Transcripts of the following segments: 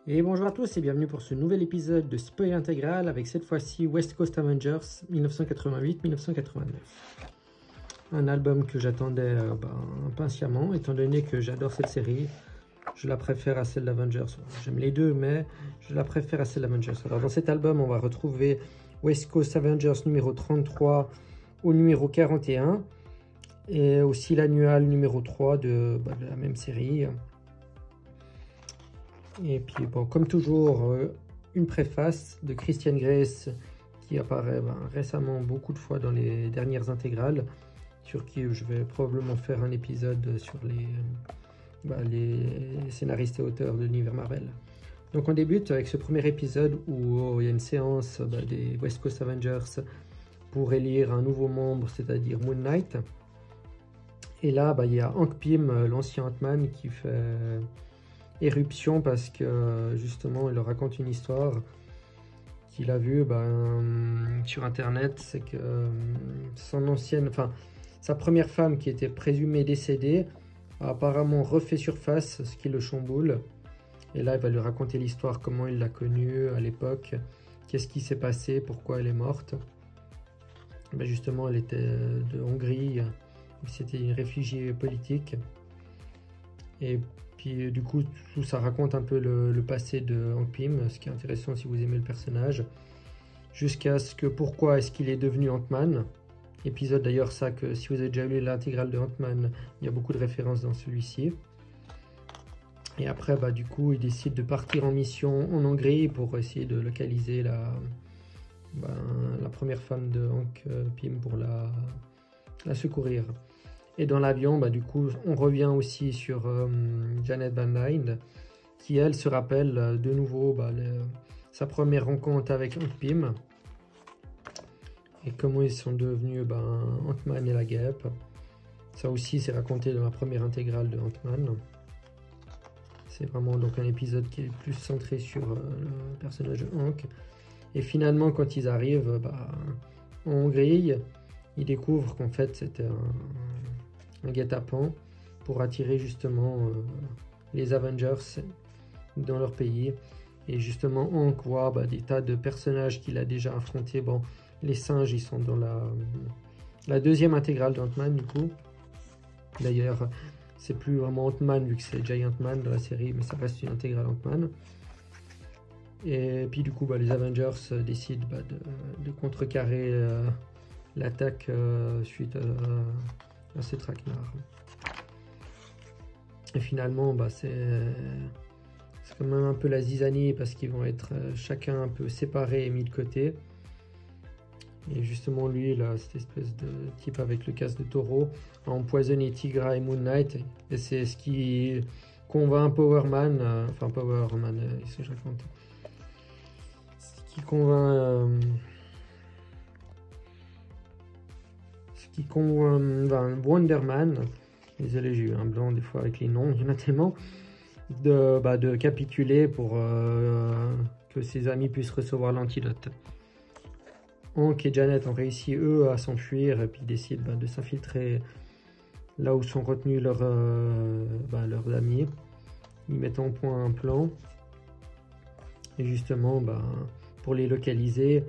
Et bonjour à tous et bienvenue pour ce nouvel épisode de Spoil Intégral avec cette fois-ci West Coast Avengers 1988-1989. Un album que j'attendais impatiemment étant donné que j'adore cette série. Je la préfère à celle d'Avengers. J'aime les deux mais je la préfère à celle d'Avengers. Alors dans cet album on va retrouver West Coast Avengers numéro 33 au numéro 41 et aussi l'annual numéro 3 de la même série. Et puis bon, comme toujours, une préface de Christian Grace qui apparaît récemment beaucoup de fois dans les dernières intégrales, sur qui je vais probablement faire un épisode sur les scénaristes et auteurs de l'univers Marvel. Donc on débute avec ce premier épisode où il y a une séance des West Coast Avengers pour élire un nouveau membre, c'est-à-dire Moon Knight. Et là, il y a Hank Pym, l'ancien Ant-Man, qui fait éruption parce que justement il leur raconte une histoire qu'il a vue sur internet. C'est que sa première femme qui était présumée décédée a apparemment refait surface, ce qui le chamboule. Et là il va lui raconter l'histoire, comment il l'a connue à l'époque, qu'est-ce qui s'est passé, pourquoi elle est morte. Justement elle était de Hongrie, c'était une réfugiée politique. Et puis du coup, tout ça raconte un peu le passé de Hank Pym, ce qui est intéressant si vous aimez le personnage. Jusqu'à ce que pourquoi est-ce qu'il est devenu Ant-Man. Épisode d'ailleurs ça que si vous avez déjà lu l'intégrale de Ant-Man, il y a beaucoup de références dans celui-ci. Et après, du coup, il décide de partir en mission en Hongrie pour essayer de localiser la première femme de Hank Pym pour la secourir. Et dans l'avion, du coup, on revient aussi sur Janet Van Dyne, qui, elle, se rappelle de nouveau sa première rencontre avec Hank Pym. Et comment ils sont devenus Ant-Man et la Guêpe. Ça aussi, c'est raconté dans la première intégrale de Ant-Man. C'est vraiment donc un épisode qui est plus centré sur le personnage de Hank. Et finalement, quand ils arrivent en Hongrie, ils découvrent qu'en fait, c'était un guet-apens pour attirer justement les Avengers dans leur pays. Et justement Hank voit des tas de personnages qu'il a déjà affrontés. Bon, les singes ils sont dans la deuxième intégrale d'Ant-Man du coup. D'ailleurs c'est plus vraiment Ant-Man vu que c'est Giant Man dans la série, mais ça reste une intégrale Ant-Man. Et puis du coup les Avengers décident de contrecarrer l'attaque suite à ces traquenards. Et finalement c'est quand même un peu la zizanie parce qu'ils vont être chacun un peu séparés et mis de côté. Et justement lui là, cette espèce de type avec le casque de taureau, a empoisonné Tigra et Moon Knight, et c'est ce qui convainc Powerman, qu'est-ce que je raconte, qui convainc Wonder Man, désolé j'ai eu un blanc des fois avec les noms, il y en a tellement, de capituler pour que ses amis puissent recevoir l'antidote. Hank et Janet ont réussi eux à s'enfuir et puis décident de s'infiltrer là où sont retenus leurs amis. Ils mettent en point un plan et justement pour les localiser,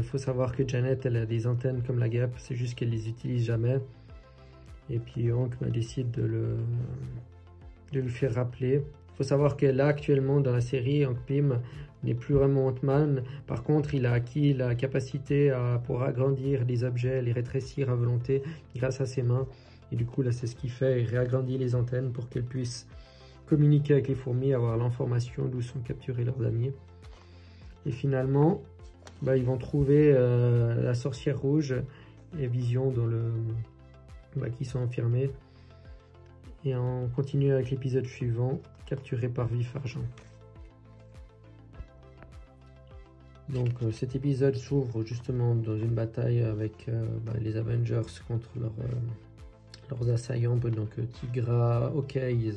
faut savoir que Janet elle a des antennes comme la Guêpe, c'est juste qu'elle les utilise jamais. Et puis Hank décide de lui faire rappeler. Il faut savoir que là actuellement dans la série, Hank Pym n'est plus vraiment Ant-Man. Par contre, il a acquis la capacité pour agrandir les objets, les rétrécir à volonté grâce à ses mains. Et du coup là c'est ce qu'il fait, il réagrandit les antennes pour qu'elles puissent communiquer avec les fourmis, avoir l'information d'où sont capturés leurs amis. Et finalement, ils vont trouver la sorcière rouge et Vision qui sont enfermés. Et on continue avec l'épisode suivant, capturé par Vif Argent. Donc cet épisode s'ouvre justement dans une bataille avec les Avengers contre leurs assaillants. Donc Tigra, Hawkeye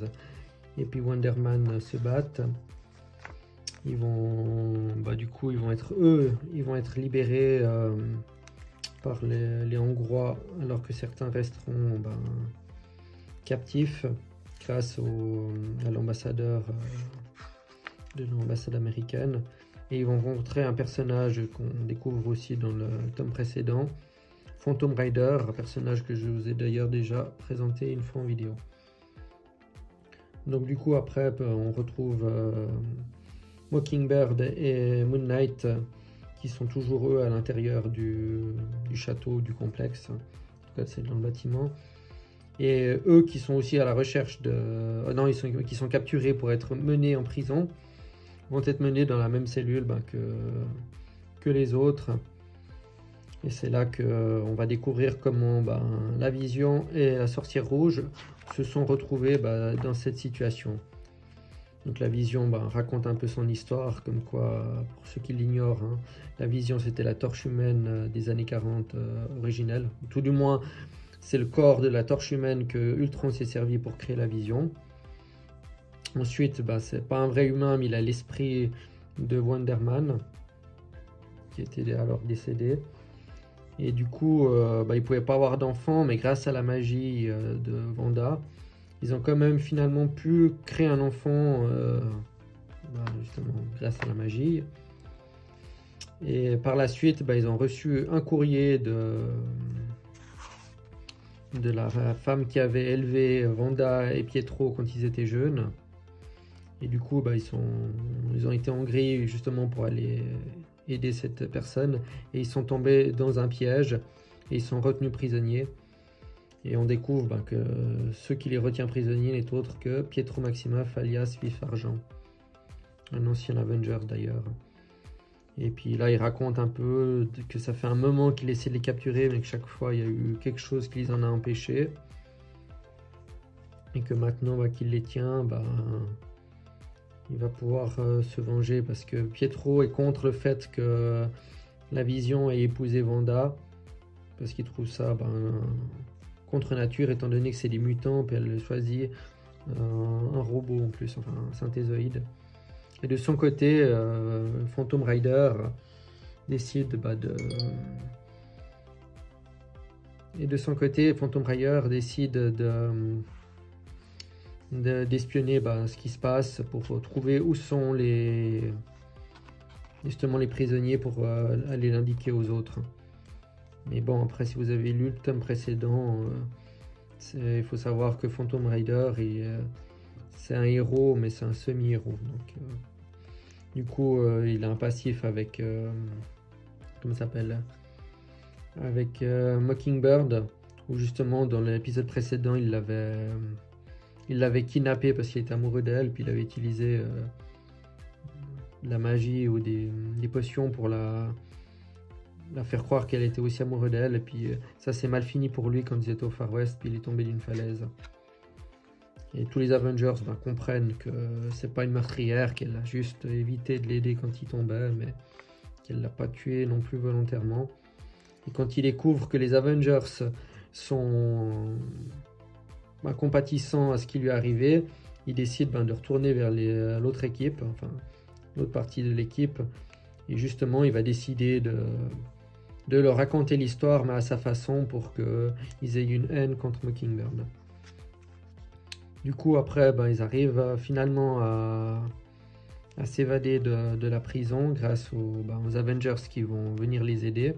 et puis Wonder Man se battent. Ils vont être libérés par les Hongrois, alors que certains resteront captifs grâce à l'ambassadeur de l'ambassade américaine. Et ils vont rencontrer un personnage qu'on découvre aussi dans le tome précédent, Phantom Rider, un personnage que je vous ai d'ailleurs déjà présenté une fois en vidéo. Donc du coup après on retrouve Mockingbird et Moon Knight qui sont toujours eux à l'intérieur du château, du complexe. En tout cas c'est dans le bâtiment. Et eux qui sont aussi à la recherche de... non, qui sont capturés pour être menés en prison, vont être menés dans la même cellule que les autres. Et c'est là qu'on va découvrir comment la Vision et la Sorcière Rouge se sont retrouvés dans cette situation. Donc la Vision raconte un peu son histoire, comme quoi, pour ceux qui l'ignorent, hein, la Vision c'était la torche humaine des années 40 originelle. Tout du moins, c'est le corps de la torche humaine que Ultron s'est servi pour créer la Vision. Ensuite, c'est pas un vrai humain, mais il a l'esprit de Wonder Man, qui était alors décédé. Et du coup, ils ne pouvaient pas avoir d'enfant, mais grâce à la magie de Wanda, ils ont quand même finalement pu créer un enfant, justement grâce à la magie. Et par la suite, ils ont reçu un courrier de la femme qui avait élevé Wanda et Pietro quand ils étaient jeunes. Et du coup, ils ont été en grille justement pour aller aider cette personne. Et ils sont tombés dans un piège et ils sont retenus prisonniers. Et on découvre que ceux qui les retient prisonniers n'est autre que Pietro Maximoff alias Vif Argent. Un ancien Avenger d'ailleurs. Et puis là, il raconte un peu que ça fait un moment qu'il essaie de les capturer, mais que chaque fois, il y a eu quelque chose qui les en a empêchés. Et que maintenant qu'il les tient, il va pouvoir se venger parce que Pietro est contre le fait que la Vision ait épousé Wanda, parce qu'il trouve ça contre nature, étant donné que c'est des mutants, puis elle choisit un robot en plus, enfin un synthézoïde. Et de son côté, Phantom Rider décide d'espionner ce qui se passe pour trouver où sont justement les prisonniers pour aller l'indiquer aux autres. Mais bon, après, si vous avez lu le tome précédent, il faut savoir que Phantom Rider, c'est un héros, mais c'est un semi-héros. Donc, du coup, il a un passif avec... comment ça s'appelle, avec Mockingbird, où justement, dans l'épisode précédent, il l'avait kidnappé parce qu'il était amoureux d'elle, puis il avait utilisé la magie ou des potions pour la faire croire qu'elle était aussi amoureuse d'elle, et puis ça s'est mal fini pour lui quand ils étaient au Far West, puis il est tombé d'une falaise. Et tous les Avengers comprennent que c'est pas une meurtrière, qu'elle a juste évité de l'aider quand il tombait, mais qu'elle l'a pas tué non plus volontairement. Et quand il découvre que les Avengers sont compatissants à ce qui lui est arrivé, il décide de retourner vers l'autre équipe, enfin l'autre partie de l'équipe, et justement il va décider de leur raconter l'histoire, mais à sa façon, pour qu'ils aient une haine contre Mockingbird. Du coup après ils arrivent finalement à s'évader de la prison grâce aux Avengers qui vont venir les aider.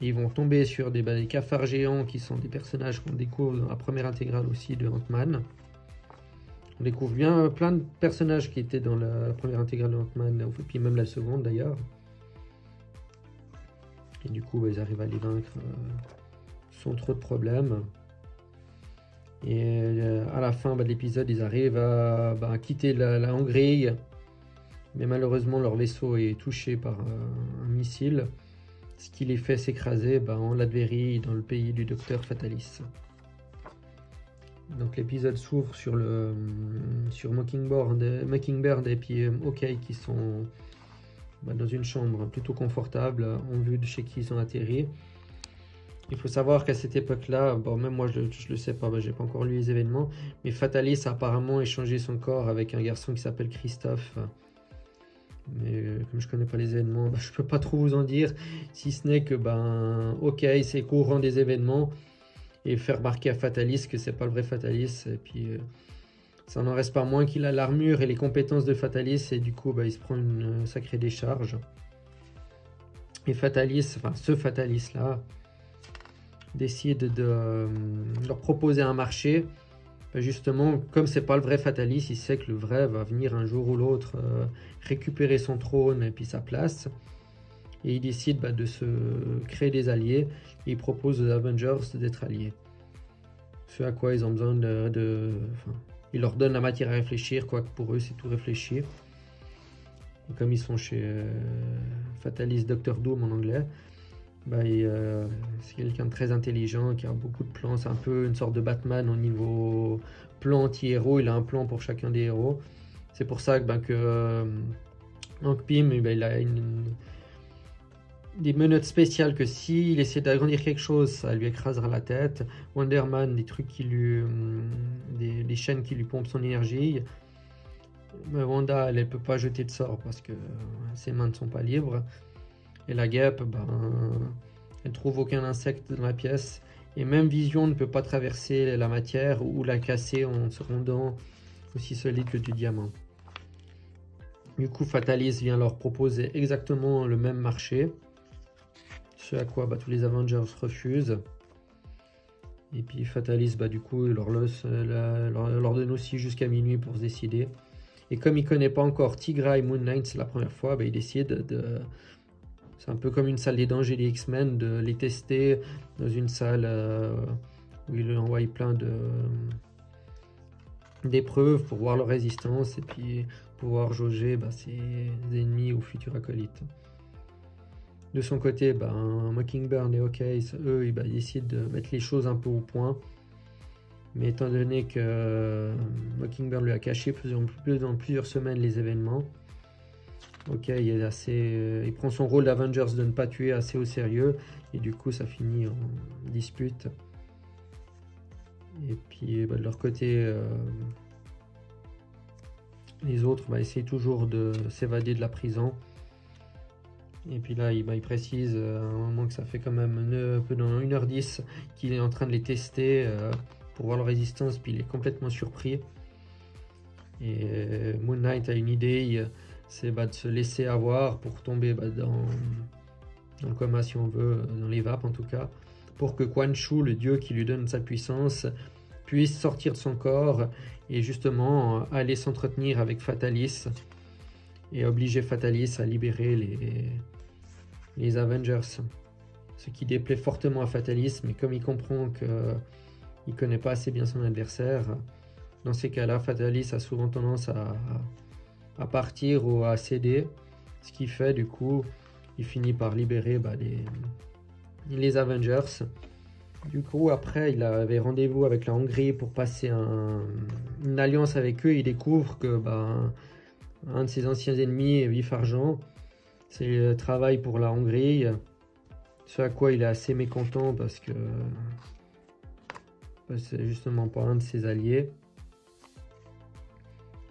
Et ils vont tomber sur des cafards géants qui sont des personnages qu'on découvre dans la première intégrale aussi de Ant-Man. On découvre bien plein de personnages qui étaient dans la première intégrale de Ant-Man, puis même la seconde d'ailleurs. Et du coup, ils arrivent à les vaincre sans trop de problèmes. Et à la fin de l'épisode, ils arrivent à quitter la Hongrie. Mais malheureusement, leur vaisseau est touché par un missile, ce qui les fait s'écraser en Latvérie, dans le pays du docteur Fatalis. Donc l'épisode s'ouvre sur Mockingbird et puis Hawkeye qui sont dans une chambre plutôt confortable en vue de chez qui ils ont atterri. Il faut savoir qu'à cette époque-là, même moi je le sais pas, j'ai pas encore lu les événements, mais Fatalis a apparemment échangé son corps avec un garçon qui s'appelle Christophe. Mais comme je connais pas les événements, je peux pas trop vous en dire, si ce n'est que Hawkeye c'est courant des événements et faire marquer à Fatalis que c'est pas le vrai Fatalis. Et puis Ça n'en reste pas moins qu'il a l'armure et les compétences de Fatalis, et du coup bah, il se prend une sacrée décharge. Et Fatalis, enfin ce Fatalis là, décide de leur proposer un marché. Bah, justement, comme c'est pas le vrai Fatalis, il sait que le vrai va venir un jour ou l'autre récupérer son trône et puis sa place. Et il décide bah, de se créer des alliés, et il propose aux Avengers d'être alliés. Ce à quoi ils ont besoin il leur donne la matière à réfléchir, quoique pour eux c'est tout réfléchir. Et comme ils sont chez Fatalis Doctor Doom en anglais, bah, c'est quelqu'un de très intelligent qui a beaucoup de plans. C'est un peu une sorte de Batman au niveau plan anti-héros. Il a un plan pour chacun des héros. C'est pour ça que Hank Pym, il a des menottes spéciales que s'il essaie d'agrandir quelque chose, ça lui écrasera la tête. Wonder Man, des trucs qui lui, des chaînes qui lui pompent son énergie. Mais Wanda, elle peut pas jeter de sort parce que ses mains ne sont pas libres. Et la guêpe, elle trouve aucun insecte dans la pièce. Et même Vision ne peut pas traverser la matière ou la casser en se rendant aussi solide que du diamant. Du coup, Fatalis vient leur proposer exactement le même marché. Ce à quoi tous les Avengers refusent. Et puis Fatalis, du coup, il leur donne aussi jusqu'à minuit pour se décider. Et comme il ne connaît pas encore Tigra et Moon Knight, c'est la première fois, il décide de... C'est un peu comme une salle des dangers des X-Men, de les tester dans une salle où il envoie plein d'épreuves pour voir leur résistance et puis pouvoir jauger ses ennemis ou futurs acolytes. De son côté, Mockingbird et Hawkeye, eux, ils décident de mettre les choses un peu au point. Mais étant donné que Mockingbird lui a caché dans plusieurs semaines les événements, Hawkeye il prend son rôle d'Avengers de ne pas tuer assez au sérieux. Et du coup, ça finit en dispute. Et puis, de leur côté, les autres essayent toujours de s'évader de la prison. Et puis là, il précise à un moment que ça fait quand même un peu dans 1h10 qu'il est en train de les tester pour voir leur résistance, puis il est complètement surpris. Et Moon Knight a une idée, c'est de se laisser avoir pour tomber dans le coma, si on veut, dans les vapes en tout cas, pour que Quan Chu, le dieu qui lui donne sa puissance, puisse sortir de son corps et justement aller s'entretenir avec Fatalis et obliger Fatalis à libérer les Avengers. Ce qui déplaît fortement à Fatalis, mais comme il comprend qu'il ne connaît pas assez bien son adversaire, dans ces cas-là, Fatalis a souvent tendance à partir ou à céder, ce qui fait du coup, il finit par libérer les Avengers. Du coup, après, il avait rendez-vous avec la Hongrie pour passer une alliance avec eux. Il découvre que un de ses anciens ennemis, Vif Argent, travaille pour la Hongrie. Ce à quoi il est assez mécontent parce que c'est justement pas un de ses alliés.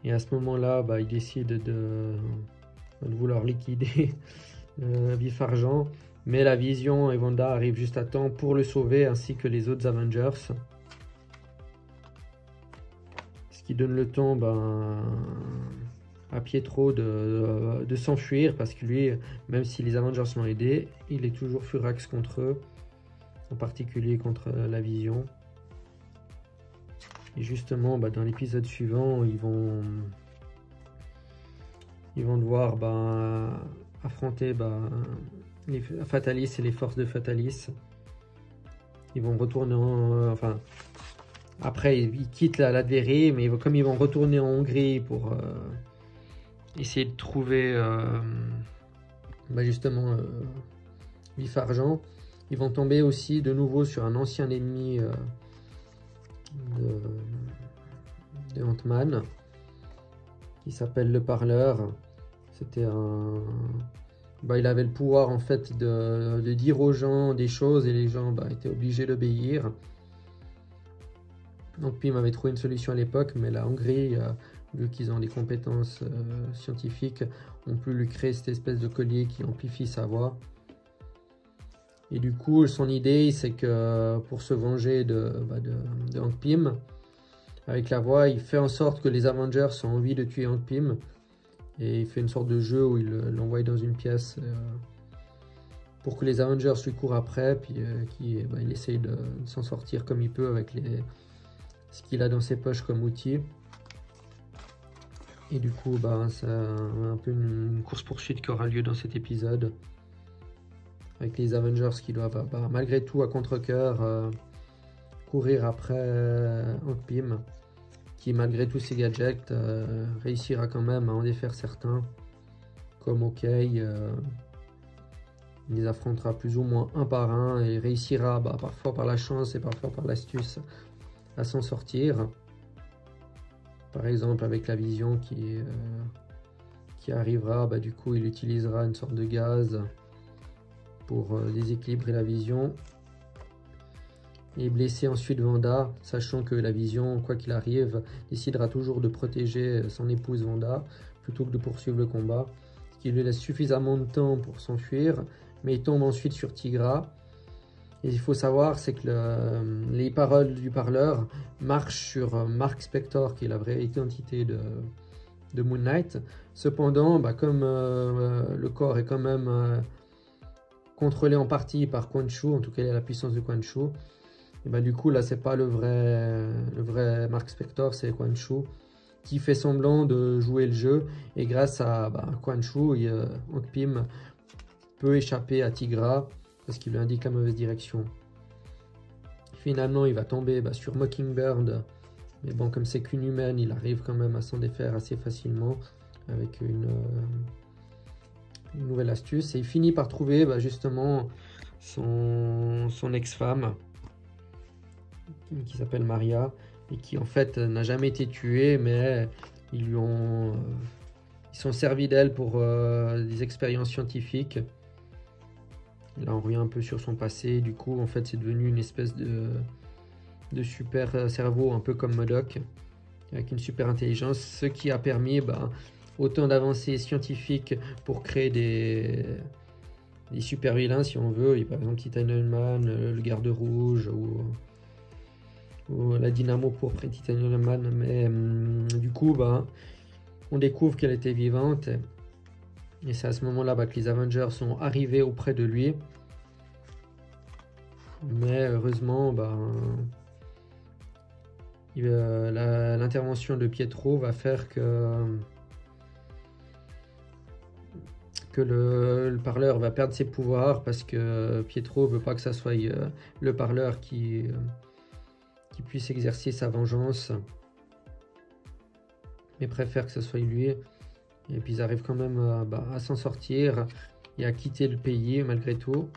Et à ce moment-là, il décide de vouloir liquider Vif Argent. Mais la Vision et Wanda arrivent juste à temps pour le sauver, ainsi que les autres Avengers. Ce qui donne le temps à Pietro de s'enfuir, parce que lui, même si les Avengers l'ont aidé, il est toujours furax contre eux, en particulier contre la Vision. Et justement, dans l'épisode suivant, ils vont devoir affronter les Fatalis et les forces de Fatalis. Ils vont retourner après, ils quittent la Latverie, mais comme ils vont retourner en Hongrie pour essayer de trouver justement Vif Argent, ils vont tomber aussi de nouveau sur un ancien ennemi de Ant-Man qui s'appelle le Parleur. C'était il avait le pouvoir en fait de dire aux gens des choses et les gens étaient obligés d'obéir. Donc puis il m'avait trouvé une solution à l'époque, mais la Hongrie, vu qu'ils ont des compétences scientifiques, ont pu lui créer cette espèce de collier qui amplifie sa voix. Et du coup, son idée, c'est que pour se venger de Hank Pym, avec la voix, il fait en sorte que les Avengers ont envie de tuer Hank Pym. Et il fait une sorte de jeu où il l'envoie dans une pièce pour que les Avengers lui courent après, puis il essaye de s'en sortir comme il peut avec ce qu'il a dans ses poches comme outil. Et du coup, c'est un peu une course-poursuite qui aura lieu dans cet épisode. Avec les Avengers qui doivent, malgré tout, à contre-cœur, courir après Hank Pym, qui, malgré tous ses gadgets, réussira quand même à en défaire certains, comme Hawkeye. Il les affrontera plus ou moins un par un et réussira, parfois par la chance et parfois par l'astuce, à s'en sortir. Par exemple, avec la Vision qui arrivera, du coup, il utilisera une sorte de gaz pour déséquilibrer la Vision. Et blesser ensuite Wanda, sachant que la Vision, quoi qu'il arrive, décidera toujours de protéger son épouse Wanda, plutôt que de poursuivre le combat, ce qui lui laisse suffisamment de temps pour s'enfuir, mais il tombe ensuite sur Tigra. Et il faut savoir, c'est que les paroles du parleur marchent sur Mark Spector, qui est la vraie identité de Moon Knight. Cependant, comme le corps est quand même contrôlé en partie par Quan Chu, en tout cas il a la puissance de Quan Chu, et du coup là c'est pas le vrai Mark Spector, c'est Quan Chu qui fait semblant de jouer le jeu, et grâce à Quan Chu, Hank Pym peut échapper à Tigra parce qu'il lui indique la mauvaise direction. Finalement il va tomber sur Mockingbird, mais bon, comme c'est qu'une humaine, il arrive quand même à s'en défaire assez facilement avec une nouvelle astuce, et il finit par trouver justement son ex-femme qui s'appelle Maria, et qui en fait n'a jamais été tuée, mais ils sont servis d'elle pour des expériences scientifiques. Il a revient un peu sur son passé, du coup en fait c'est devenu une espèce de super cerveau, un peu comme MODOK, avec une super intelligence, ce qui a permis autant d'avancées scientifiques pour créer des super vilains si on veut, par exemple Titanium Man, le Garde Rouge ou la Dynamo pour Titanium Man, mais du coup on découvre qu'elle était vivante, et c'est à ce moment-là que les Avengers sont arrivés auprès de lui, mais heureusement l'intervention de Pietro va faire que le parleur va perdre ses pouvoirs, parce que Pietro veut pas que ça soit le parleur qui puisse exercer sa vengeance, mais préfère que ce soit lui. Et puis ils arrivent quand même à s'en sortir et à quitter le pays malgré tout,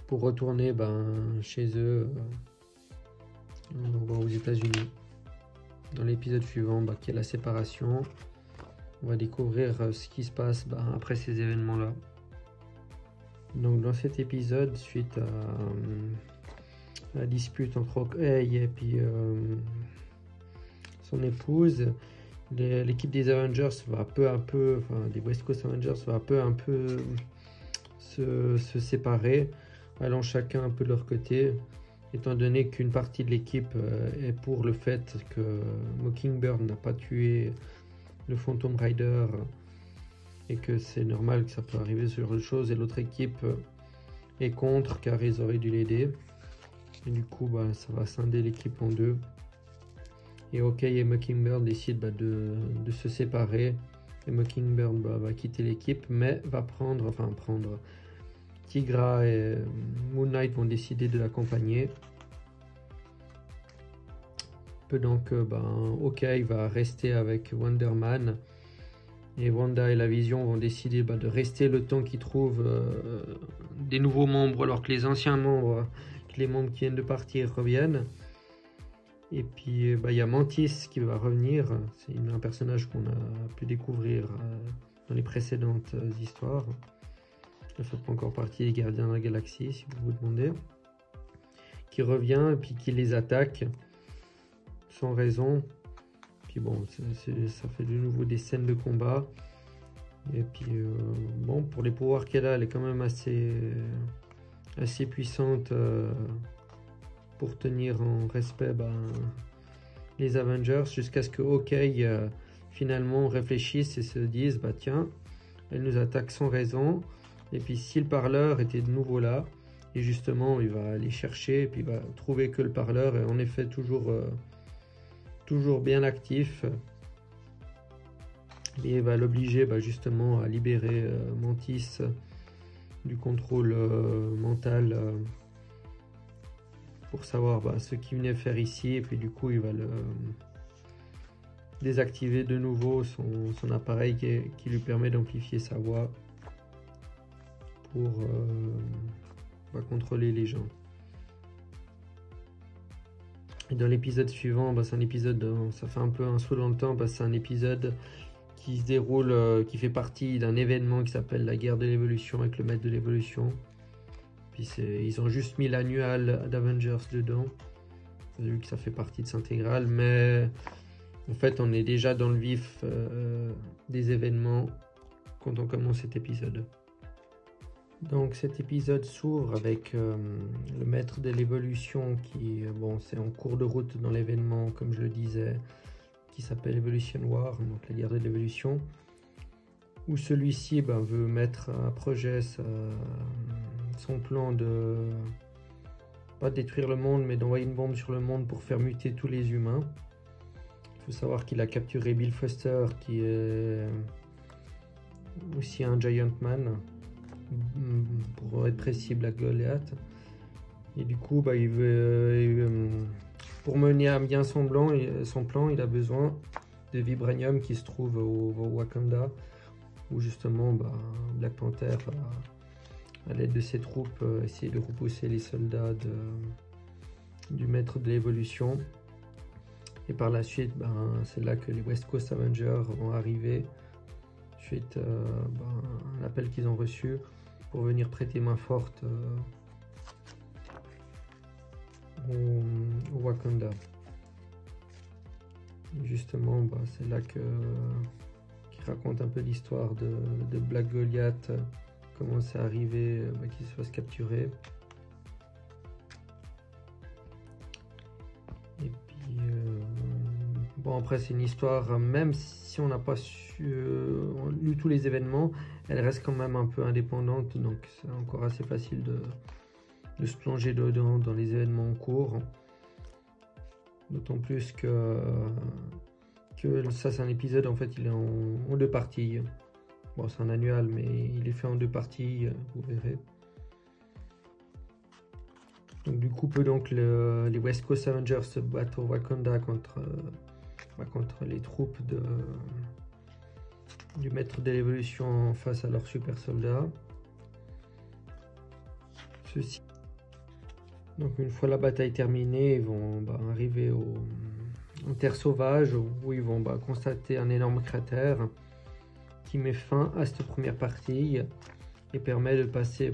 pour retourner chez eux aux États-Unis. Dans l'épisode suivant, qui est la séparation, on va découvrir ce qui se passe après ces événements-là. Donc dans cet épisode, suite à la dispute entre Hawkeye et puis son épouse, l'équipe des Avengers va peu à peu, des West Coast Avengers va peu à peu se séparer, allant chacun un peu de leur côté, étant donné qu'une partie de l'équipe est pour le fait que Mockingbird n'a pas tué le Phantom Rider, et que c'est normal que ça peut arriver ce genre de choses, et l'autre équipe est contre, car ils auraient dû l'aider. Et du coup ça va scinder l'équipe en deux, et Hawkeye et Mockingbird décident de se séparer, et Mockingbird va quitter l'équipe, mais va prendre Tigra et Moon Knight vont décider de l'accompagner. Pendant que Hawkeye va rester avec Wonder Man, et Wanda et la Vision vont décider de rester le temps qu'ils trouvent des nouveaux membres, alors que les anciens membres, les membres qui viennent de partir reviennent. Et puis il y a Mantis qui va revenir, c'est un personnage qu'on a pu découvrir dans les précédentes histoires. Elle ne fait pas encore partie des Gardiens de la Galaxie, si vous vous demandez. Qui revient et puis qui les attaque sans raison. Puis bon, ça fait de nouveau des scènes de combat. Et puis pour les pouvoirs qu'elle a, elle est quand même assez puissante pour tenir en respect les Avengers jusqu'à ce que Hawkeye finalement réfléchisse et se dise bah tiens, elle nous attaque sans raison. Et puis si le parleur était de nouveau là, et justement il va aller chercher et puis il va trouver que le parleur est en effet toujours bien actif. Et il va l'obliger justement à libérer Mantis du contrôle mental pour savoir ce qu'il venait faire ici. Et puis du coup il va le désactiver de nouveau son appareil qui lui permet d'amplifier sa voix pour contrôler les gens. Et dans l'épisode suivant, c'est un épisode, ça fait un peu un saut dans le temps, c'est un épisode qui se déroule, qui fait partie d'un événement qui s'appelle la guerre de l'évolution avec le maître de l'évolution. Puis ils ont juste mis l'annual d'Avengers dedans, vu que ça fait partie de cette intégrale, mais en fait on est déjà dans le vif des événements quand on commence cet épisode. Donc cet épisode s'ouvre avec le maître de l'évolution qui, c'est en cours de route dans l'événement, comme je le disais, qui s'appelle Evolution War, donc la guerre de l'évolution, où celui-ci veut mettre à projet son plan de, pas détruire le monde, mais d'envoyer une bombe sur le monde pour faire muter tous les humains. Il faut savoir qu'il a capturé Bill Foster, qui est aussi un Giant Man, pour être précis Black Goliath, et du coup il veut, pour mener à bien son plan, il a besoin de vibranium qui se trouve au Wakanda, où justement Black Panther à l'aide de ses troupes essayer de repousser les soldats du maître de l'évolution. Et par la suite c'est là que les West Coast Avengers vont arriver suite à un appel qu'ils ont reçu pour venir prêter main forte au Wakanda. Et justement, c'est là qu'il raconte un peu l'histoire de Black Goliath, comment c'est arrivé qu'il se fasse capturer. Et puis, après c'est une histoire, même si on n'a pas lu tous les événements, elle reste quand même un peu indépendante, donc c'est encore assez facile de se plonger dedans dans les événements en cours. D'autant plus que ça c'est un épisode, en fait il est en deux parties. C'est un annual, mais il est fait en deux parties, vous verrez. Donc du coup les West Coast Avengers se battent au Wakanda contre les troupes du maître de l'évolution face à leurs super soldats. Donc une fois la bataille terminée, ils vont arriver en terre sauvage, où ils vont constater un énorme cratère qui met fin à cette première partie et permet de passer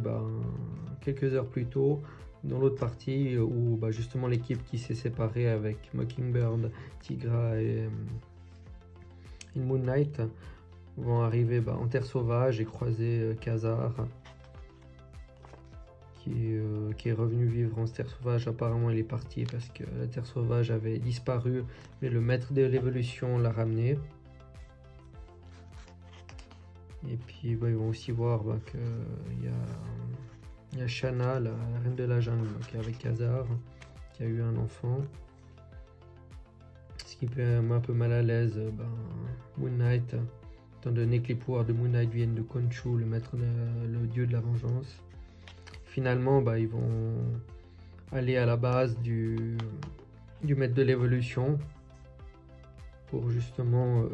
quelques heures plus tôt dans l'autre partie où justement l'équipe qui s'est séparée avec Mockingbird, Tigra et Moon Knight vont arriver en terre sauvage et croiser Khazar qui est revenu vivre en terre sauvage. Apparemment il est parti parce que la terre sauvage avait disparu, mais le maître de l'évolution l'a ramené. Et puis ils vont aussi voir qu'il y a Shanna, la reine de la jungle, qui est avec Khazar, qui a eu un enfant. Ce qui peut mettre un peu mal à l'aise Moon Knight, étant donné que les pouvoirs de Moon Knight viennent de Khonshu, le dieu de la vengeance. Finalement, ils vont aller à la base du maître de l'évolution pour justement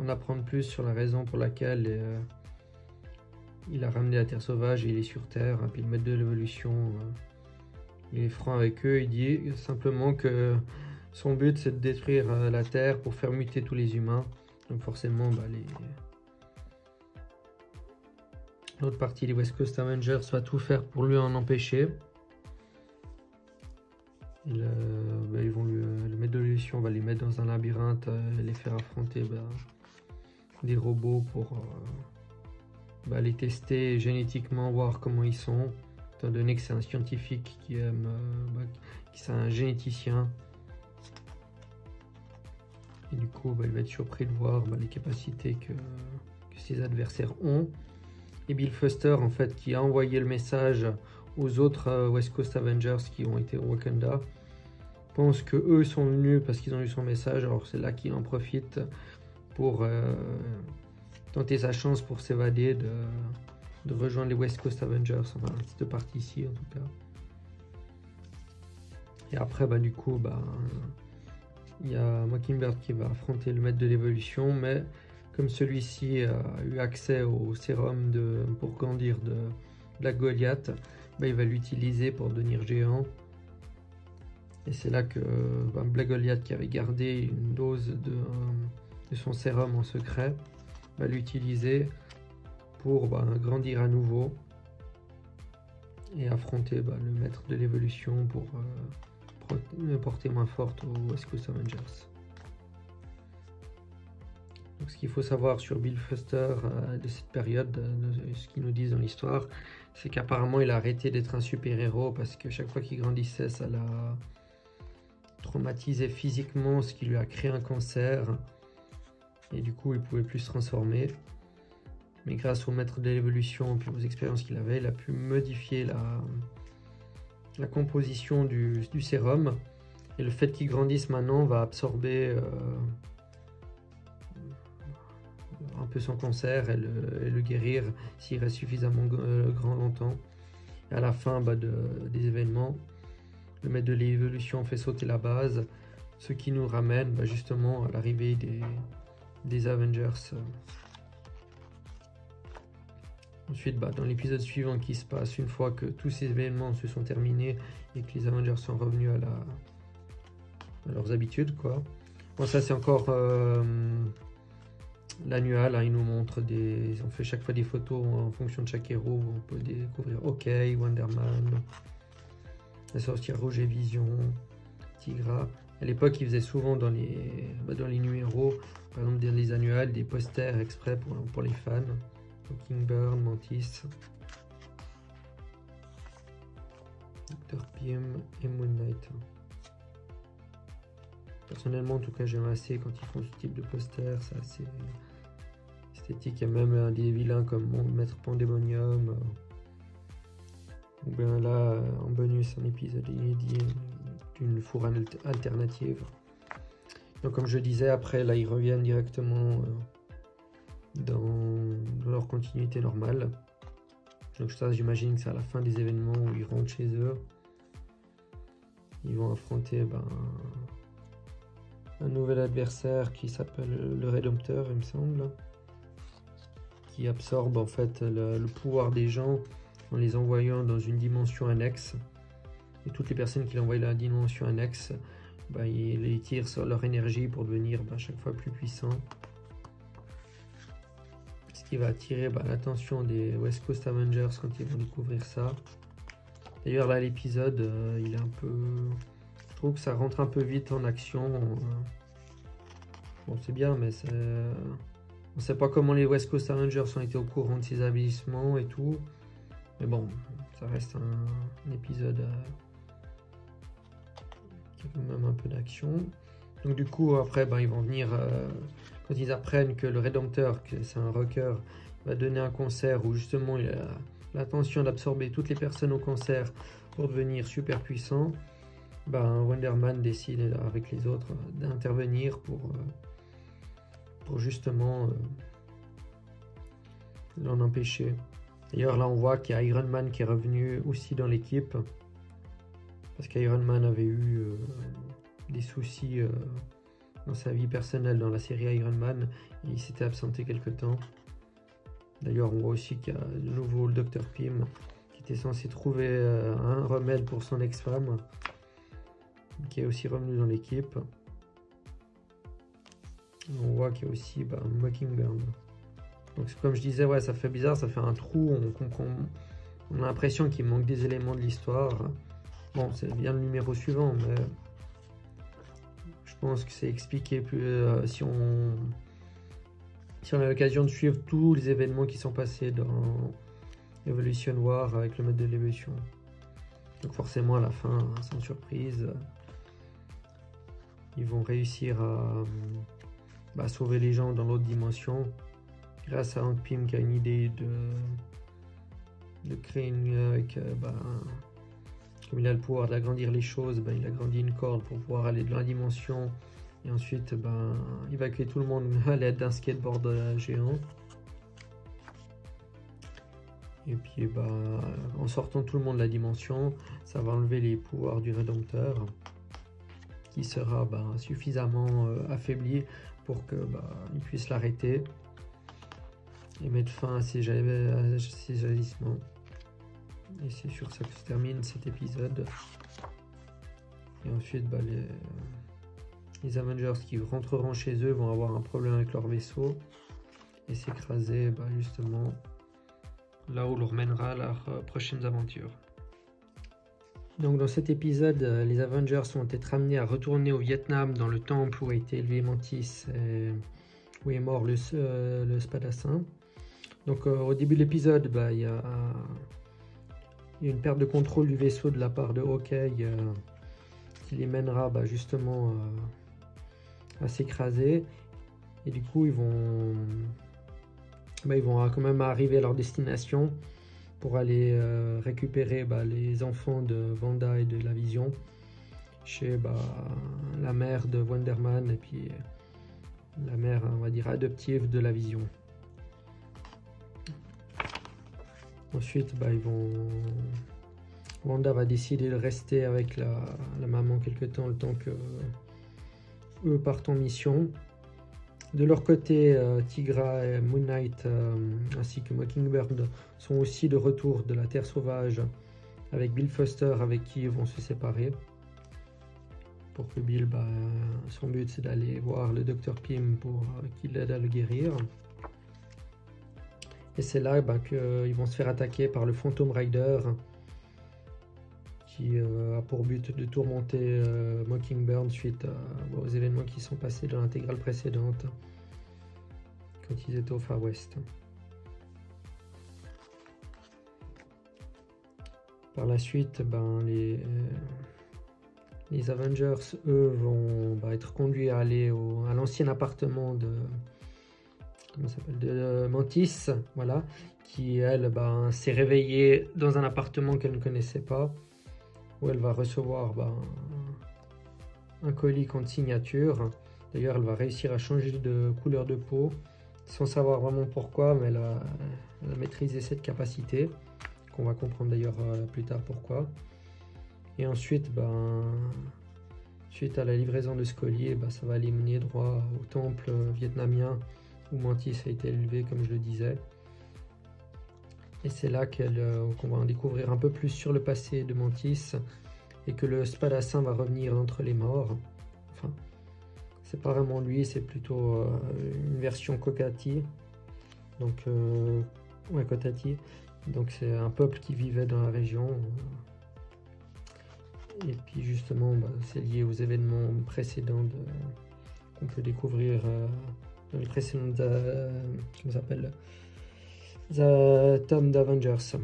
en apprendre plus sur la raison pour laquelle il a ramené la Terre sauvage et il est sur Terre. Puis le maître de l'évolution, il est franc avec eux, il dit simplement que son but c'est de détruire la Terre pour faire muter tous les humains. Donc forcément, l'autre partie, les West Coast Avengers, va tout faire pour lui en empêcher. Le maître de l'évolution va les mettre dans un labyrinthe, les faire affronter des robots pour les tester génétiquement, voir comment ils sont, étant donné que c'est un scientifique qui c'est un généticien. Et du coup, il va être surpris de voir les capacités que ses adversaires ont. Et Bill Foster, en fait, qui a envoyé le message aux autres West Coast Avengers qui ont été au Wakanda, pense que eux sont venus parce qu'ils ont eu son message. Alors c'est là qu'il en profite pour tenter sa chance pour s'évader, de rejoindre les West Coast Avengers, enfin cette partie-ci en tout cas. Et après, du coup, il y a Mockingbird qui va affronter le maître de l'évolution, mais comme celui-ci a eu accès au sérum pour grandir de Black Goliath, il va l'utiliser pour devenir géant. Et c'est là que Black Goliath, qui avait gardé une dose de son sérum en secret, va l'utiliser pour grandir à nouveau et affronter le maître de l'évolution pour porter main forte aux West Coast Avengers. Donc, ce qu'il faut savoir sur Bill Foster de cette période, de ce qu'ils nous disent dans l'histoire, c'est qu'apparemment il a arrêté d'être un super-héros parce que chaque fois qu'il grandissait, ça l'a traumatisé physiquement, ce qui lui a créé un cancer. Et du coup, il pouvait plus se transformer. Mais grâce au maître de l'évolution et aux expériences qu'il avait, il a pu modifier la composition du sérum. Et le fait qu'il grandisse maintenant va absorber un peu son cancer et le guérir s'il reste suffisamment grand longtemps. Et à la fin des événements, le maître de l'évolution fait sauter la base, ce qui nous ramène justement à l'arrivée des Avengers. Ensuite, dans l'épisode suivant qui se passe une fois que tous ces événements se sont terminés et que les Avengers sont revenus à leurs habitudes, quoi. Bon, ça c'est encore l'annual, hein, ils nous montrent on fait chaque fois des photos en fonction de chaque héros, on peut découvrir Hawkeye, Wonder Man, la sorcière rouge et Vision, Tigra. À l'époque, ils faisaient souvent dans les numéros, par exemple dans les annuals, des posters exprès pour les fans. Mockingbird, Mantis, Dr. Pym et Moon Knight. Personnellement, en tout cas, j'aime assez quand ils font ce type de poster, c'est assez esthétique. Il y a même des vilains comme Maître Pandemonium, ou bien là, en bonus, un épisode inédit d'une fourre alternative. Donc, comme je disais, après, là, ils reviennent directement dans leur continuité normale. Donc ça, j'imagine que c'est à la fin des événements où ils rentrent chez eux. Ils vont affronter un nouvel adversaire qui s'appelle le Rédempteur, il me semble, qui absorbe en fait le pouvoir des gens en les envoyant dans une dimension annexe. Et toutes les personnes qu'il envoie dans la dimension annexe, il les tire sur leur énergie pour devenir à chaque fois plus puissants. Ce qui va attirer l'attention des West Coast Avengers quand ils vont découvrir ça. D'ailleurs là, l'épisode, il est un peu... Je trouve que ça rentre un peu vite en action. Bon, c'est bien, mais on sait pas comment les West Coast Avengers ont été au courant de ces agissements et tout. Mais bon, ça reste un épisode qui a quand même un peu d'action. Donc du coup, après, ils vont venir... Quand ils apprennent que le Rédempteur, que c'est un rocker, va donner un concert où justement il a l'intention d'absorber toutes les personnes au concert pour devenir super puissant, Wonder Man décide avec les autres d'intervenir pour justement l'en empêcher. D'ailleurs là on voit qu'il y a Iron Man qui est revenu aussi dans l'équipe, parce qu'Iron Man avait eu des soucis dans sa vie personnelle dans la série Iron Man, et il s'était absenté quelque temps. D'ailleurs, on voit aussi qu'il y a de nouveau le Dr. Pym qui était censé trouver un remède pour son ex-femme, qui est aussi revenu dans l'équipe. On voit qu'il y a aussi Mockingbird. Donc, comme je disais, ouais, ça fait bizarre, ça fait un trou. On a l'impression qu'il manque des éléments de l'histoire. Bon, c'est bien le numéro suivant, mais je pense que c'est expliqué plus si on a l'occasion de suivre tous les événements qui sont passés dans Evolution War avec le maître de l'évolution. Donc forcément à la fin, sans surprise, ils vont réussir sauver les gens dans l'autre dimension grâce à Hank Pym qui a une idée de créer comme il a le pouvoir d'agrandir les choses, il agrandit une corde pour pouvoir aller dans la dimension et ensuite évacuer tout le monde à l'aide d'un skateboard géant. Et puis en sortant tout le monde de la dimension, ça va enlever les pouvoirs du Rédempteur qui sera suffisamment affaibli pour qu'il puisse l'arrêter et mettre fin à ses agissements. Et c'est sur ça que se termine cet épisode. Et ensuite les Avengers qui rentreront chez eux vont avoir un problème avec leur vaisseau et s'écraser justement là où leur mènera leurs prochaines aventures. Donc dans cet épisode, les Avengers ont été amenés à retourner au Vietnam dans le temple où a été élevé Mantis et où est mort le Spadassin. Donc au début de l'épisode, il y a une perte de contrôle du vaisseau de la part de Hawkeye qui les mènera justement à s'écraser. Et du coup, ils vont quand même arriver à leur destination pour aller récupérer les enfants de Wanda et de la Vision chez la mère de Wonder Man et puis la mère, on va dire, adoptive de la Vision. Ensuite, Wanda va décider de rester avec la maman quelque temps, le temps que eux partent en mission. De leur côté, Tigra et Moon Knight ainsi que Mockingbird sont aussi de retour de la Terre sauvage avec Bill Foster avec qui ils vont se séparer. Pour que Bill, son but c'est d'aller voir le Dr Pym pour qu'il l'aide à le guérir. Et c'est là qu'ils vont se faire attaquer par le Phantom Rider qui a pour but de tourmenter Mockingbird suite aux événements qui sont passés dans l'intégrale précédente quand ils étaient au Far West. Par la suite, les Avengers, eux, vont être conduits à aller à l'ancien appartement de Mantis, voilà, qui elle s'est réveillée dans un appartement qu'elle ne connaissait pas, où elle va recevoir un colis contre signature. D'ailleurs, elle va réussir à changer de couleur de peau sans savoir vraiment pourquoi, mais elle a maîtrisé cette capacité, qu'on va comprendre d'ailleurs plus tard pourquoi. Et ensuite, suite à la livraison de ce colis, ça va les mener droit au temple vietnamien où Mantis a été élevé, comme je le disais. Et c'est là qu'on va en découvrir un peu plus sur le passé de Mantis et que le Spadassin va revenir d'entre les morts. Enfin, c'est pas vraiment lui, c'est plutôt une version Kokati. Donc, Kokati. Donc c'est un peuple qui vivait dans la région. Et puis justement, c'est lié aux événements précédents qu'on peut découvrir dans les précédentes tomes d'Avengers.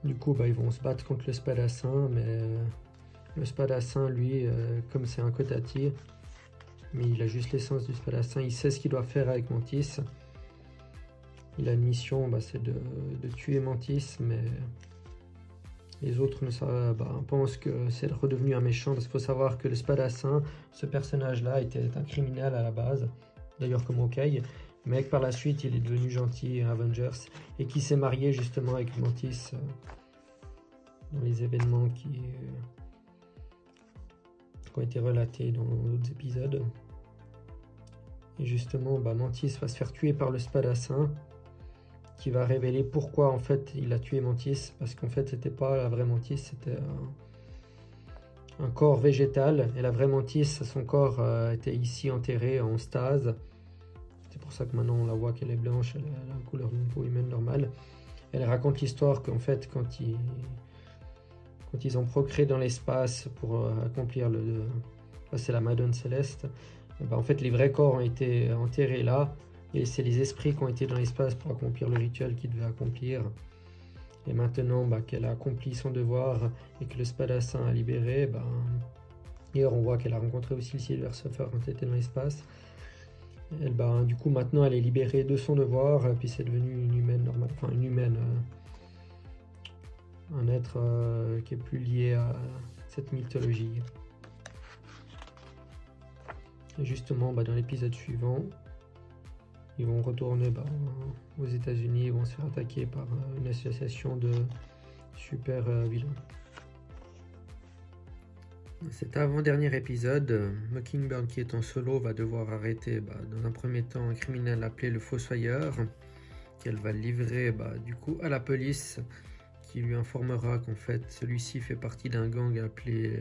Du coup, ils vont se battre contre le Spadassin, mais le Spadassin, lui, comme c'est un Kotati, mais il a juste l'essence du Spadassin, il sait ce qu'il doit faire avec Mantis. Il a une mission, c'est de tuer Mantis, mais les autres pensent que c'est redevenu un méchant, parce qu'il faut savoir que le Spadassin, ce personnage-là, était un criminel à la base, d'ailleurs comme Hawkeye, mais que par la suite il est devenu gentil Avengers et qui s'est marié justement avec Mantis dans les événements qui ont été relatés dans d'autres épisodes. Et justement, Mantis va se faire tuer par le Spadassin, qui va révéler pourquoi en fait il a tué Mantis, parce qu'en fait c'était pas la vraie Mantis, c'était un corps végétal, et la vraie Mantis, son corps était ici enterré en stase. C'est pour ça que maintenant on la voit qu'elle est blanche, elle a la couleur d'une peau humaine normale. Elle raconte l'histoire qu'en fait quand ils ont procréé dans l'espace pour accomplir c'est la Madone Céleste, en fait les vrais corps ont été enterrés là, et c'est les esprits qui ont été dans l'espace pour accomplir le rituel qu'ils devaient accomplir. Et maintenant qu'elle a accompli son devoir et que le Spadassin a libéré, D'ailleurs, on voit qu'elle a rencontré aussi le Silver Surfer quand elle était dans l'espace. Elle, bah, du coup, maintenant, elle est libérée de son devoir, puis c'est devenu une humaine normale, enfin une humaine, un être qui est plus lié à cette mythologie. Et justement, bah, dans l'épisode suivant, ils vont retourner aux États-Unis, ils vont se faire attaquer par une association de super vilains. Dans cet avant-dernier épisode, Mockingbird, qui est en solo, va devoir arrêter dans un premier temps un criminel appelé le Fossoyeur, qu'elle va livrer du coup à la police, qui lui informera qu'en fait celui-ci fait partie d'un gang appelé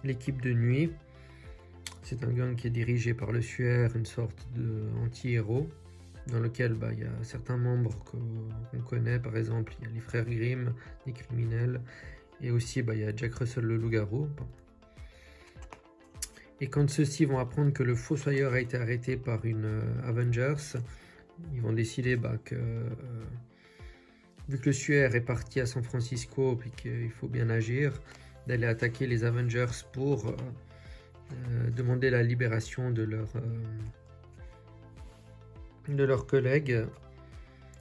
l'équipe de nuit. C'est un gang qui est dirigé par le Suaire, une sorte d'anti-héros, dans lequel il y a certains membres qu'on connaît, par exemple il y a les frères Grimm, des criminels, et aussi il y a Jack Russell le loup-garou. Et quand ceux-ci vont apprendre que le Fossoyeur a été arrêté par une Avengers, ils vont décider que vu que le Suaire est parti à San Francisco et qu'il faut bien agir, d'aller attaquer les Avengers pour demander la libération de leurs collègues.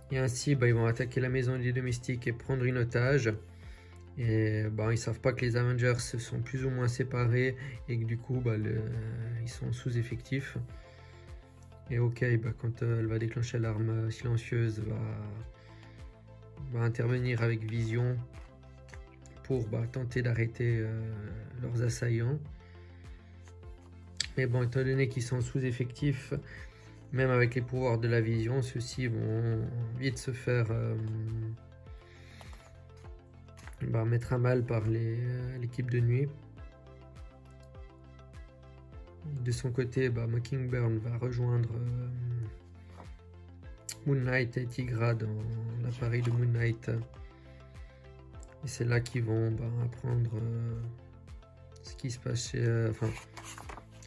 Et ainsi ils vont attaquer la maison des domestiques et prendre une otage. Et ils savent pas que les Avengers se sont plus ou moins séparés et que du coup ils sont sous-effectifs. Et quand elle va déclencher l'arme silencieuse, va intervenir avec Vision pour tenter d'arrêter leurs assaillants. Mais bon, étant donné qu'ils sont sous-effectifs, même avec les pouvoirs de la Vision, ceux-ci vont vite se faire mettre à mal par l'équipe de nuit. De son côté, Mockingbird va rejoindre Moon Knight et Tigra dans l'appareil de Moon Knight. Et c'est là qu'ils vont apprendre ce qui se passe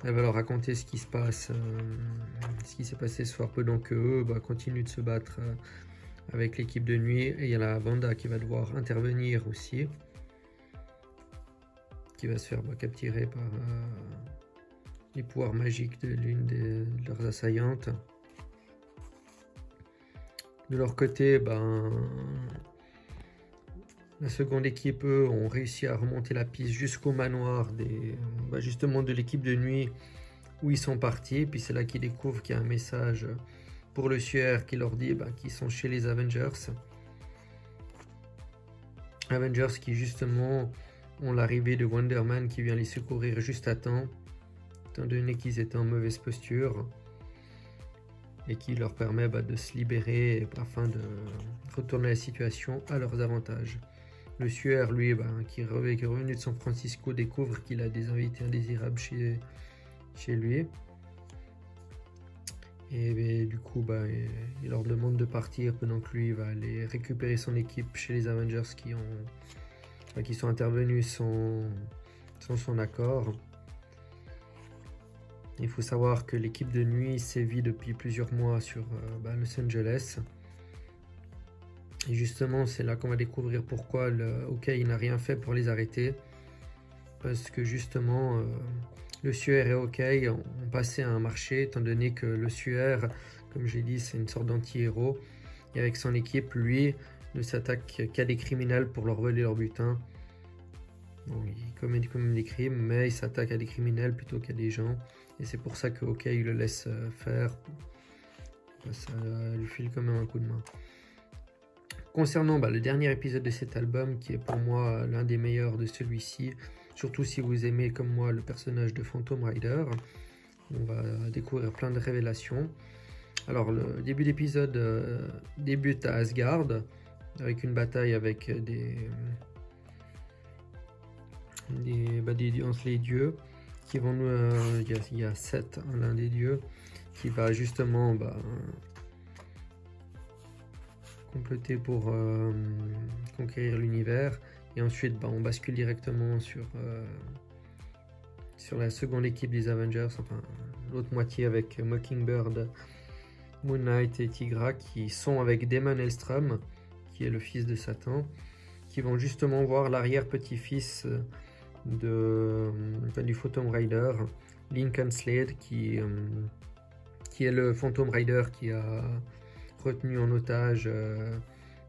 elle va leur raconter ce qui se passe, ce qui s'est passé ce soir, pendant que eux continuent de se battre avec l'équipe de nuit. Et il y a la Wanda qui va devoir intervenir aussi, qui va se faire capturer par les pouvoirs magiques de l'une de leurs assaillantes. De leur côté, la seconde équipe, eux, ont réussi à remonter la piste jusqu'au manoir justement de l'équipe de nuit où ils sont partis. Puis c'est là qu'ils découvrent qu'il y a un message pour le Suaire qui leur dit qu'ils sont chez les Avengers. Avengers qui justement ont l'arrivée de Wonder Man qui vient les secourir juste à temps, étant donné qu'ils étaient en mauvaise posture, et qui leur permet de se libérer afin de retourner la situation à leurs avantages. Le Suaire, lui, qui est revenu de San Francisco, découvre qu'il a des invités indésirables chez lui. Et du coup, il leur demande de partir pendant que lui va aller récupérer son équipe chez les Avengers qui sont intervenus sans son accord. Il faut savoir que l'équipe de nuit sévit depuis plusieurs mois sur Los Angeles. Et justement, c'est là qu'on va découvrir pourquoi le Hawkeye n'a rien fait pour les arrêter. Parce que justement, le Suaire et Hawkeye ont passé à un marché, étant donné que le Suaire, comme j'ai dit, c'est une sorte d'anti-héros. Et avec son équipe, lui, ne s'attaque qu'à des criminels pour leur voler leur butin. Bon, il commet quand même des crimes, mais il s'attaque à des criminels plutôt qu'à des gens. Et c'est pour ça que Hawkeye le laisse faire. Ça lui file quand même un coup de main. Concernant le dernier épisode de cet album, qui est pour moi l'un des meilleurs de celui-ci, surtout si vous aimez comme moi le personnage de Phantom Rider, on va découvrir plein de révélations. Alors le début d'épisode débute à Asgard, avec une bataille avec des dieux qui vont nous... il y a Seth, l'un des dieux, qui va justement compléter pour conquérir l'univers. Et ensuite on bascule directement sur la seconde équipe des Avengers, enfin l'autre moitié, avec Mockingbird, Moon Knight et Tigra, qui sont avec Damon Hellstrom, qui est le fils de Satan, qui vont justement voir l'arrière-petit-fils du Phantom Rider, Lincoln Slade, qui est le Phantom Rider qui a retenu en otage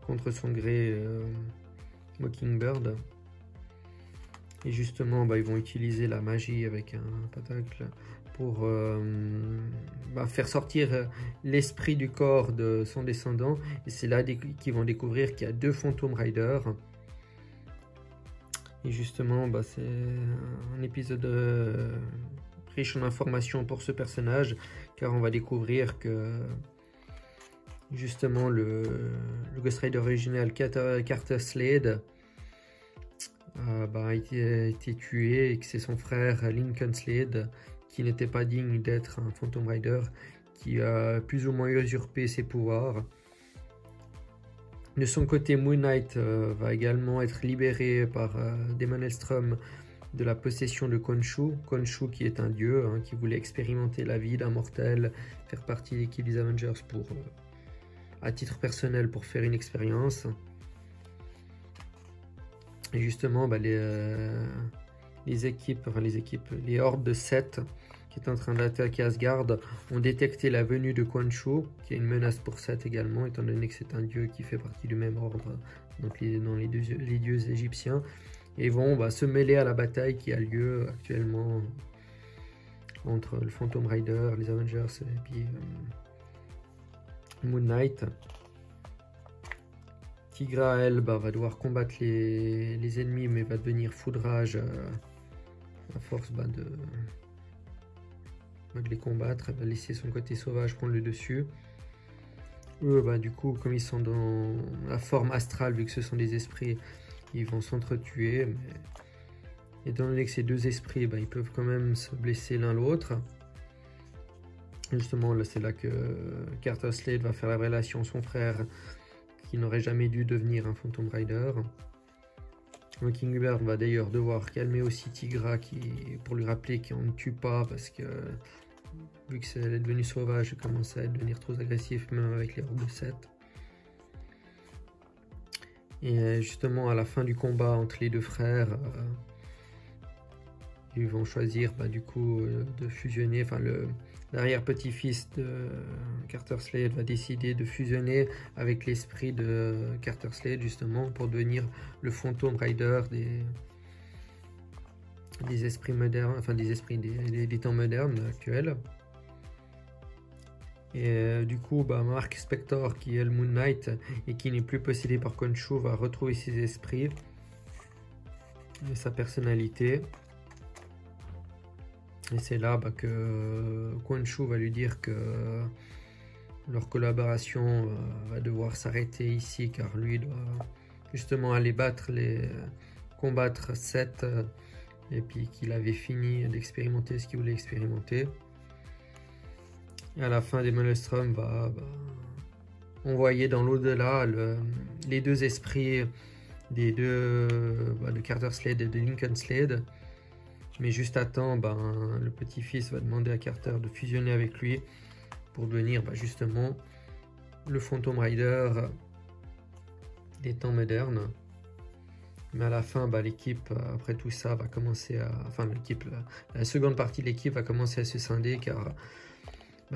contre son gré Mockingbird. Et justement, ils vont utiliser la magie avec un pentacle pour faire sortir l'esprit du corps de son descendant. Et c'est là qu'ils vont découvrir qu'il y a 2 Phantom Riders. Et justement, c'est un épisode riche en informations pour ce personnage, car on va découvrir que justement le Ghost Rider original Carter Slade a été tué, et que c'est son frère Lincoln Slade qui n'était pas digne d'être un Phantom Rider, qui a plus ou moins usurpé ses pouvoirs. De son côté, Moon Knight va également être libéré par Damon Hellstrom de la possession de Khonshu. Khonshu qui est un dieu qui voulait expérimenter la vie d'un mortel, faire partie de l'équipe des Avengers à titre personnel pour faire une expérience. Et justement, les hordes de Seth qui est en train d'attaquer Asgard ont détecté la venue de Khonshu, qui est une menace pour Seth également, étant donné que c'est un dieu qui fait partie du même ordre, donc dans les dieux égyptiens, et vont se mêler à la bataille qui a lieu actuellement entre le Phantom Rider, les Avengers et puis Moon Knight. Tigra, elle, va devoir combattre les ennemis, mais va devenir foudrage à force de les combattre. Elle va laisser son côté sauvage prendre le dessus. Eux, du coup, comme ils sont dans la forme astrale, vu que ce sont des esprits, ils vont s'entretuer. Mais étant donné que ces 2 esprits, ils peuvent quand même se blesser l'un l'autre. Justement, là, c'est là que Carter Slade va faire la révélation à son frère, qui n'aurait jamais dû devenir un Phantom Rider. Mockingbird va d'ailleurs devoir calmer aussi Tigra pour lui rappeler qu'on ne tue pas, parce que vu que elle est devenue sauvage, elle commence à devenir trop agressif même avec les hordes de Seth. Et justement à la fin du combat entre les 2 frères, ils vont choisir du coup de fusionner, l'arrière-petit-fils de Carter Slade va décider de fusionner avec l'esprit de Carter Slade justement pour devenir le Phantom Rider des esprits modernes, des temps modernes actuels. Et du coup, Mark Spector, qui est le Moon Knight et qui n'est plus possédé par Khonshu, va retrouver ses esprits et sa personnalité. Et c'est là que Khonshu va lui dire que leur collaboration va devoir s'arrêter ici, car lui doit justement aller combattre Seth, et puis qu'il avait fini d'expérimenter ce qu'il voulait expérimenter. Et à la fin, Damon Hellstrom va envoyer dans l'au-delà les 2 esprits de Carter Slade et de Lincoln Slade. Mais juste à temps, le petit-fils va demander à Carter de fusionner avec lui pour devenir justement le Phantom Rider des temps modernes. Mais à la fin, l'équipe, après tout ça, va commencer la seconde partie de l'équipe va commencer à se scinder, car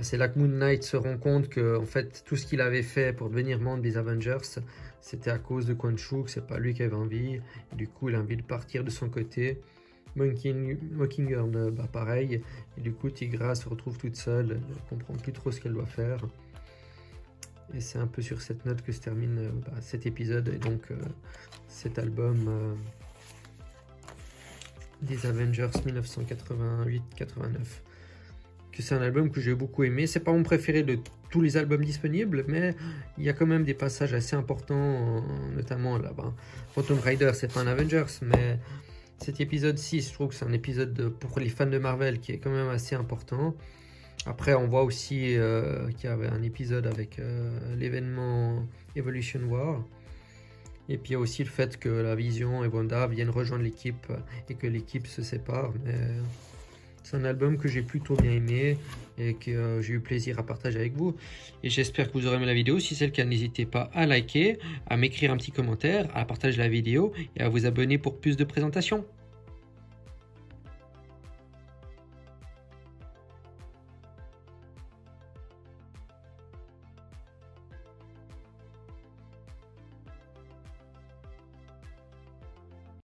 c'est là que Moon Knight se rend compte que en fait tout ce qu'il avait fait pour devenir membre des Avengers, c'était à cause de Khonshu, que c'est pas lui qui avait envie. Et du coup, il a envie de partir de son côté. Mockingbird, pareil. Et du coup, Tigra se retrouve toute seule, elle ne comprend plus trop ce qu'elle doit faire. Et c'est un peu sur cette note que se termine cet épisode et donc cet album des Avengers 1988-89. C'est un album que j'ai beaucoup aimé. C'est pas mon préféré de tous les albums disponibles, mais il y a quand même des passages assez importants, notamment là-bas. Phantom Rider, c'est pas un Avengers, mais cet épisode 6, je trouve que c'est un épisode pour les fans de Marvel qui est quand même assez important. Après, on voit aussi qu'il y avait un épisode avec l'événement Evolution War. Et puis il y a aussi le fait que la Vision et Wanda viennent rejoindre l'équipe et que l'équipe se sépare. Mais c'est un album que j'ai plutôt bien aimé et que j'ai eu plaisir à partager avec vous. Et j'espère que vous aurez aimé la vidéo. Si c'est le cas, n'hésitez pas à liker, à m'écrire un petit commentaire, à partager la vidéo et à vous abonner pour plus de présentations.